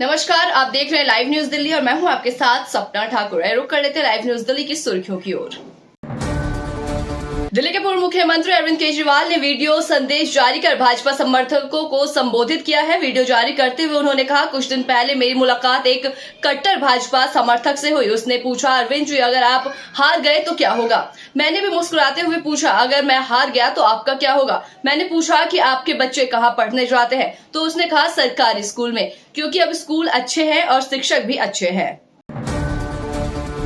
नमस्कार, आप देख रहे हैं लाइव न्यूज दिल्ली और मैं हूं आपके साथ सपना ठाकुर। रुक कर लेते हैं लाइव न्यूज दिल्ली की सुर्खियों की ओर। दिल्ली के पूर्व मुख्यमंत्री अरविंद केजरीवाल ने वीडियो संदेश जारी कर भाजपा समर्थकों को संबोधित किया है। वीडियो जारी करते हुए उन्होंने कहा, कुछ दिन पहले मेरी मुलाकात एक कट्टर भाजपा समर्थक से हुई। उसने पूछा, अरविंद जी अगर आप हार गए तो क्या होगा? मैंने भी मुस्कुराते हुए पूछा, अगर मैं हार गया तो आपका क्या होगा? मैंने पूछा कि आपके बच्चे कहाँ पढ़ने जाते हैं? तो उसने कहा सरकारी स्कूल में, क्योंकि अब स्कूल अच्छे हैं और शिक्षक भी अच्छे हैं।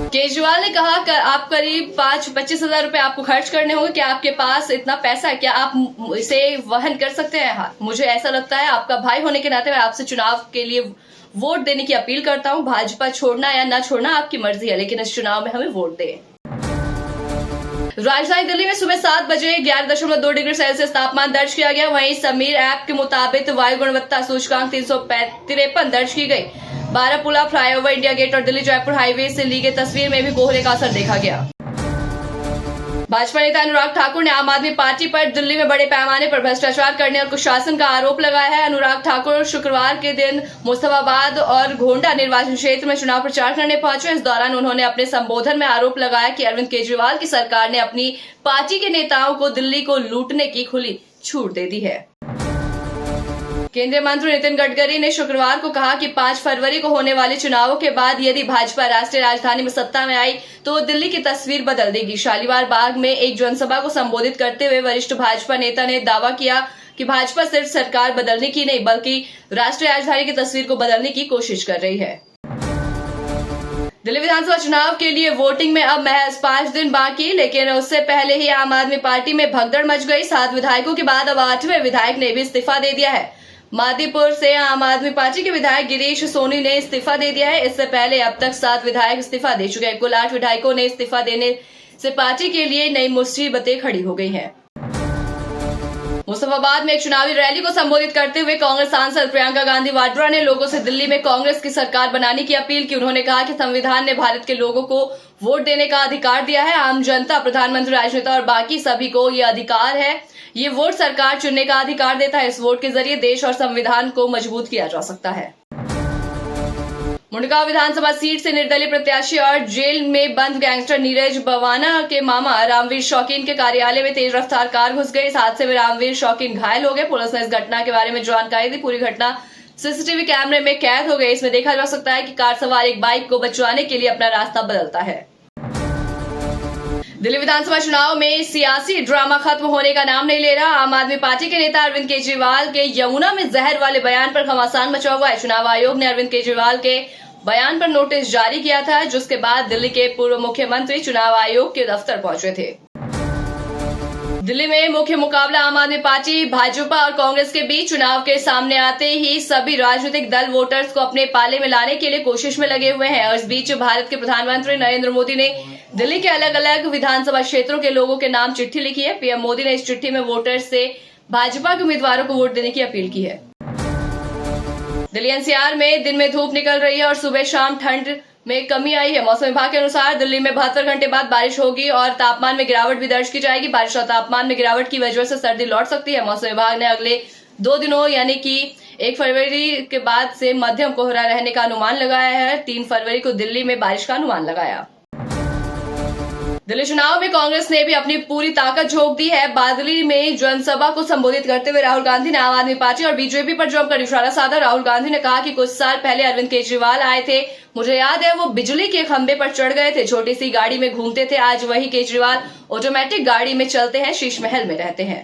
केजरीवाल ने कहा कि आप करीब 25 हजार रुपए आपको खर्च करने होंगे। क्या आपके पास इतना पैसा है? क्या आप इसे वहन कर सकते हैं? हाँ, मुझे ऐसा लगता है। आपका भाई होने के नाते मैं आपसे चुनाव के लिए वोट देने की अपील करता हूं। भाजपा छोड़ना या न छोड़ना आपकी मर्जी है, लेकिन इस चुनाव में हमें वोट दें। राजधानी दिल्ली में सुबह 7 बजे 11.2 डिग्री सेल्सियस तापमान दर्ज किया गया। वहीं समीर ऐप के मुताबिक वायु गुणवत्ता सूचकांक 353 दर्ज की गई। बारापुला फ्लाईओवर, इंडिया गेट और दिल्ली जयपुर हाईवे से ली गई तस्वीर में भी कोहरे का असर देखा गया। भाजपा नेता अनुराग ठाकुर ने आम आदमी पार्टी पर दिल्ली में बड़े पैमाने पर भ्रष्टाचार करने और कुशासन का आरोप लगाया है। अनुराग ठाकुर शुक्रवार के दिन मुस्तफाबाद और घोंडा निर्वाचन क्षेत्र में चुनाव प्रचार करने पहुंचे। इस दौरान उन्होंने अपने संबोधन में आरोप लगाया कि अरविंद केजरीवाल की सरकार ने अपनी पार्टी के नेताओं को दिल्ली को लूटने की खुली छूट दे दी है। केंद्रीय मंत्री नितिन गडकरी ने शुक्रवार को कहा कि 5 फरवरी को होने वाले चुनावों के बाद यदि भाजपा राष्ट्रीय राजधानी में सत्ता में आई तो दिल्ली की तस्वीर बदल देगी। शालीमार बाग में एक जनसभा को संबोधित करते हुए वरिष्ठ भाजपा नेता ने दावा किया कि भाजपा सिर्फ सरकार बदलने की नहीं बल्कि राष्ट्रीय राजधानी की तस्वीर को बदलने की कोशिश कर रही है। दिल्ली विधानसभा चुनाव के लिए वोटिंग में अब महज 5 दिन बाकी, लेकिन उससे पहले ही आम आदमी पार्टी में भगदड़ मच गई। 7 विधायकों के बाद अब 8वें विधायक ने भी इस्तीफा दे दिया है। मादीपुर से आम आदमी पार्टी के विधायक गिरीश सोनी ने इस्तीफा दे दिया है। इससे पहले अब तक 7 विधायक इस्तीफा दे चुके हैं। कुल 8 विधायकों ने इस्तीफा देने से पार्टी के लिए नई मुसीबतें खड़ी हो गई हैं। मुस्तफाबाद में एक चुनावी रैली को संबोधित करते हुए कांग्रेस सांसद प्रियंका गांधी वाड्रा ने लोगों से दिल्ली में कांग्रेस की सरकार बनाने की अपील की। उन्होंने कहा कि संविधान ने भारत के लोगों को वोट देने का अधिकार दिया है। आम जनता, प्रधानमंत्री, राजनेता और बाकी सभी को ये अधिकार है। ये वोट सरकार चुनने का अधिकार देता है। इस वोट के जरिए देश और संविधान को मजबूत किया जा सकता है। मुंडगांव विधानसभा सीट से निर्दलीय प्रत्याशी और जेल में बंद गैंगस्टर नीरज बवाना के मामा रामवीर शौकीन के कार्यालय में तेज रफ्तार कार घुस गई। इस हादसे में रामवीर शौकीन घायल हो गए। पुलिस ने इस घटना के बारे में जानकारी दी। पूरी घटना सीसीटीवी कैमरे में कैद हो गई। इसमें देखा जा सकता है कि कार सवार एक बाइक को बचवाने के लिए अपना रास्ता बदलता है। दिल्ली विधानसभा चुनाव में सियासी ड्रामा खत्म होने का नाम नहीं ले रहा। आम आदमी पार्टी के नेता अरविंद केजरीवाल के यमुना में जहर वाले बयान पर घमासान मचा हुआ है। चुनाव आयोग ने अरविंद केजरीवाल के बयान पर नोटिस जारी किया था, जिसके बाद दिल्ली के पूर्व मुख्यमंत्री चुनाव आयोग के दफ्तर पहुंचे थे। दिल्ली में मुख्य मुकाबला आम आदमी पार्टी, भाजपा और कांग्रेस के बीच चुनाव के सामने आते ही सभी राजनीतिक दल वोटर्स को अपने पाले में लाने के लिए कोशिश में लगे हुए हैं। और इस बीच भारत के प्रधानमंत्री नरेंद्र मोदी ने दिल्ली के अलग अलग विधानसभा क्षेत्रों के लोगों के नाम चिट्ठी लिखी है। पीएम मोदी ने इस चिट्ठी में वोटर्स से भाजपा के उम्मीदवारों को वोट देने की अपील की है। दिल्ली एनसीआर में दिन में धूप निकल रही है और सुबह शाम ठंड में कमी आई है। मौसम विभाग के अनुसार दिल्ली में 72 घंटे बाद बारिश होगी और तापमान में गिरावट भी दर्ज की जाएगी। बारिश और तापमान में गिरावट की वजह से सर्दी लौट सकती है। मौसम विभाग ने अगले 2 दिनों यानी कि 1 फरवरी के बाद से मध्यम कोहरा रहने का अनुमान लगाया है। 3 फरवरी को दिल्ली में बारिश का अनुमान लगाया। दिल्ली चुनाव में कांग्रेस ने भी अपनी पूरी ताकत झोंक दी है। बादली में जनसभा को संबोधित करते हुए राहुल गांधी ने आम आदमी पार्टी और बीजेपी पर जमकर निशाना साधा। राहुल गांधी ने कहा कि कुछ साल पहले अरविंद केजरीवाल आए थे, मुझे याद है वो बिजली के खंभे पर चढ़ गए थे, छोटी सी गाड़ी में घूमते थे। आज वही केजरीवाल ऑटोमेटिक गाड़ी में चलते हैं, शीश महल में रहते हैं।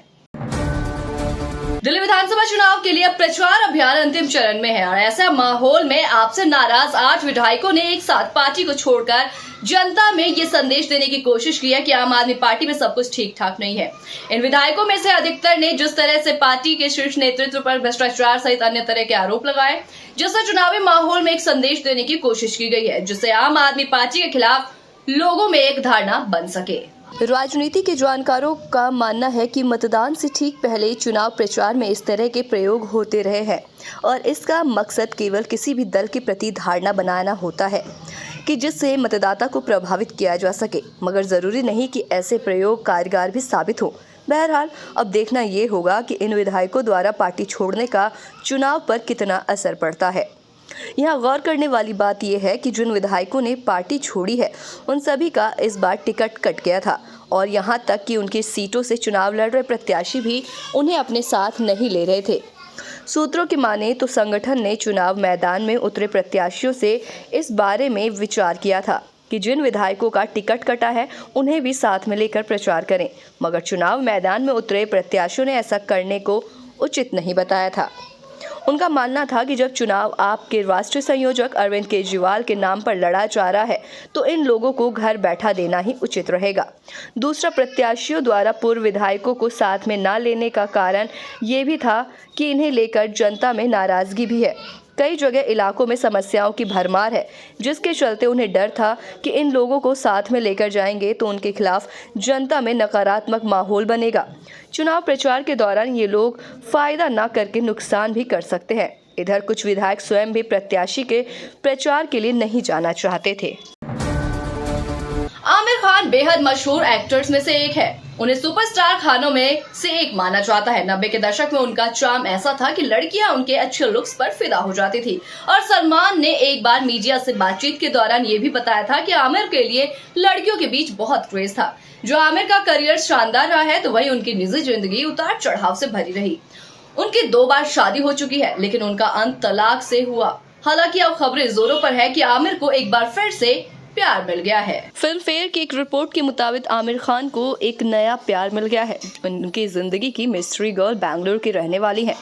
दिल्ली विधानसभा चुनाव के लिए अब प्रचार अभियान अंतिम चरण में है और ऐसा माहौल में आपसे नाराज 8 विधायकों ने एक साथ पार्टी को छोड़कर जनता में ये संदेश देने की कोशिश की है कि आम आदमी पार्टी में सब कुछ ठीक ठाक नहीं है। इन विधायकों में से अधिकतर ने जिस तरह से पार्टी के शीर्ष नेतृत्व पर भ्रष्टाचार सहित अन्य तरह के आरोप लगाए, जिससे चुनावी माहौल में एक संदेश देने की कोशिश की गई है, जिससे आम आदमी पार्टी के खिलाफ लोगों में एक धारणा बन सके। राजनीति के जानकारों का मानना है कि मतदान से ठीक पहले चुनाव प्रचार में इस तरह के प्रयोग होते रहे हैं और इसका मकसद केवल किसी भी दल के प्रति धारणा बनाना होता है कि जिससे मतदाता को प्रभावित किया जा सके, मगर ज़रूरी नहीं कि ऐसे प्रयोग कारगर भी साबित हो। बहरहाल अब देखना ये होगा कि इन विधायकों द्वारा पार्टी छोड़ने का चुनाव पर कितना असर पड़ता है। यहाँ गौर करने वाली बात यह है कि जिन विधायकों ने पार्टी छोड़ी है उन सभी का इस बार टिकट कट गया था और यहाँ तक कि उनकी सीटों से चुनाव लड़ रहे प्रत्याशी भी उन्हें अपने साथ नहीं ले रहे थे। सूत्रों की माने तो संगठन ने चुनाव मैदान में उतरे प्रत्याशियों से इस बारे में विचार किया था कि जिन विधायकों का टिकट कटा है उन्हें भी साथ में लेकर प्रचार करें, मगर चुनाव मैदान में उतरे प्रत्याशियों ने ऐसा करने को उचित नहीं बताया था। उनका मानना था कि जब चुनाव आपके राष्ट्रीय संयोजक अरविंद केजरीवाल के नाम पर लड़ा जा रहा है तो इन लोगों को घर बैठा देना ही उचित रहेगा। दूसरा, प्रत्याशियों द्वारा पूर्व विधायकों को साथ में ना लेने का कारण ये भी था कि इन्हें लेकर जनता में नाराजगी भी है। कई जगह इलाकों में समस्याओं की भरमार है, जिसके चलते उन्हें डर था कि इन लोगों को साथ में लेकर जाएंगे तो उनके खिलाफ जनता में नकारात्मक माहौल बनेगा। चुनाव प्रचार के दौरान ये लोग फायदा ना करके नुकसान भी कर सकते हैं। इधर कुछ विधायक स्वयं भी प्रत्याशी के प्रचार के लिए नहीं जाना चाहते थे। आमिर खान बेहद मशहूर एक्टर्स में से एक है। उन्हें सुपरस्टार खानों में से एक माना जाता है। 90 के दशक में उनका चार्म ऐसा था कि लड़कियां उनके अच्छे लुक्स पर फिदा हो जाती थी और सलमान ने एक बार मीडिया से बातचीत के दौरान ये भी बताया था कि आमिर के लिए लड़कियों के बीच बहुत क्रेज था। जो आमिर का करियर शानदार रहा है तो वही उनकी निजी जिंदगी उतार चढ़ाव से भरी रही। उनकी 2 बार शादी हो चुकी है, लेकिन उनका अंत तलाक से हुआ। हालांकि अब खबरें जोरों पर है कि आमिर को एक बार फिर से प्यार मिल गया है। फिल्म फेयर की एक रिपोर्ट के मुताबिक आमिर खान को एक नया प्यार मिल गया है। उनकी जिंदगी की मिस्ट्री गर्ल बेंगलुरु की रहने वाली है।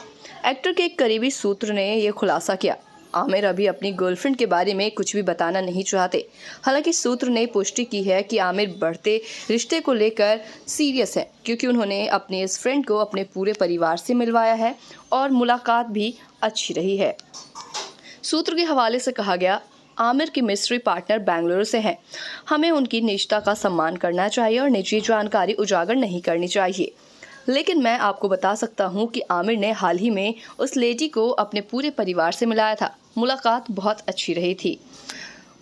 एक्टर के एक करीबी सूत्र ने यह खुलासा किया। आमिर अभी अपनी गर्लफ्रेंड के बारे में कुछ भी बताना नहीं चाहते। हालांकि सूत्र ने पुष्टि की है कि आमिर बढ़ते रिश्ते को लेकर सीरियस है, क्योंकि उन्होंने अपनी इस फ्रेंड को अपने पूरे परिवार से मिलवाया है और मुलाकात भी अच्छी रही है। सूत्र के हवाले से कहा गया, आमिर की मिस्ट्री पार्टनर बेंगलुरु से हैं। हमें उनकी निजता का सम्मान करना चाहिए और निजी जानकारी उजागर नहीं करनी चाहिए। लेकिन मैं आपको बता सकता हूं कि आमिर ने हाल ही में उस लेडी को अपने पूरे परिवार से मिलाया था। मुलाकात बहुत अच्छी रही थी।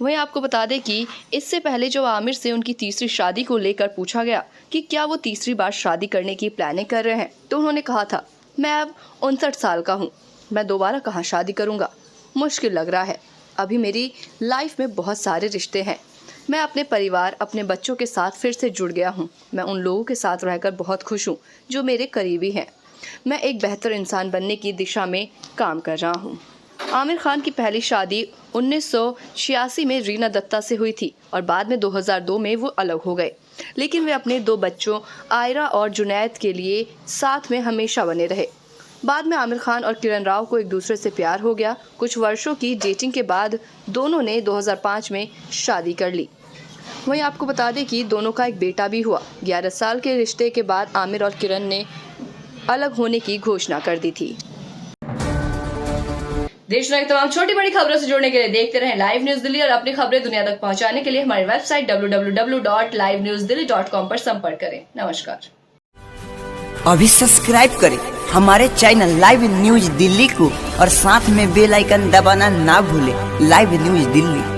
वहीं आपको बता दें कि इससे पहले जो आमिर से उनकी तीसरी शादी को लेकर पूछा गया कि क्या वो तीसरी बार शादी करने की प्लानिंग कर रहे हैं, तो उन्होंने कहा था, मैं अब 59 साल का हूँ, मैं दोबारा कहाँ शादी करूँगा, मुश्किल लग रहा है। अभी मेरी लाइफ में बहुत सारे रिश्ते हैं। मैं अपने परिवार, अपने बच्चों के साथ फिर से जुड़ गया हूँ। मैं उन लोगों के साथ रहकर बहुत खुश हूँ जो मेरे करीबी हैं। मैं एक बेहतर इंसान बनने की दिशा में काम कर रहा हूँ। आमिर खान की पहली शादी 1986 में रीना दत्ता से हुई थी और बाद में 2002 में वो अलग हो गए। लेकिन वे अपने 2 बच्चों आयरा और जुनैद के लिए साथ में हमेशा बने रहे। बाद में आमिर खान और किरण राव को एक दूसरे से प्यार हो गया। कुछ वर्षों की डेटिंग के बाद दोनों ने 2005 में शादी कर ली। वहीं आपको बता दें कि दोनों का एक बेटा भी हुआ। 11 साल के रिश्ते के बाद आमिर और किरण ने अलग होने की घोषणा कर दी थी। देश में तमाम छोटी बड़ी खबरों से जुड़ने के लिए देखते रहें लाइव न्यूज दिल्ली और अपनी खबरें दुनिया तक पहुंचाने के लिए हमारी वेबसाइट www.livenewsdelhi.com पर संपर्क करें। नमस्कार। अभी सब्सक्राइब करें हमारे चैनल लाइव न्यूज दिल्ली को और साथ में बेल आइकन दबाना ना भूलें। Live news Delhi.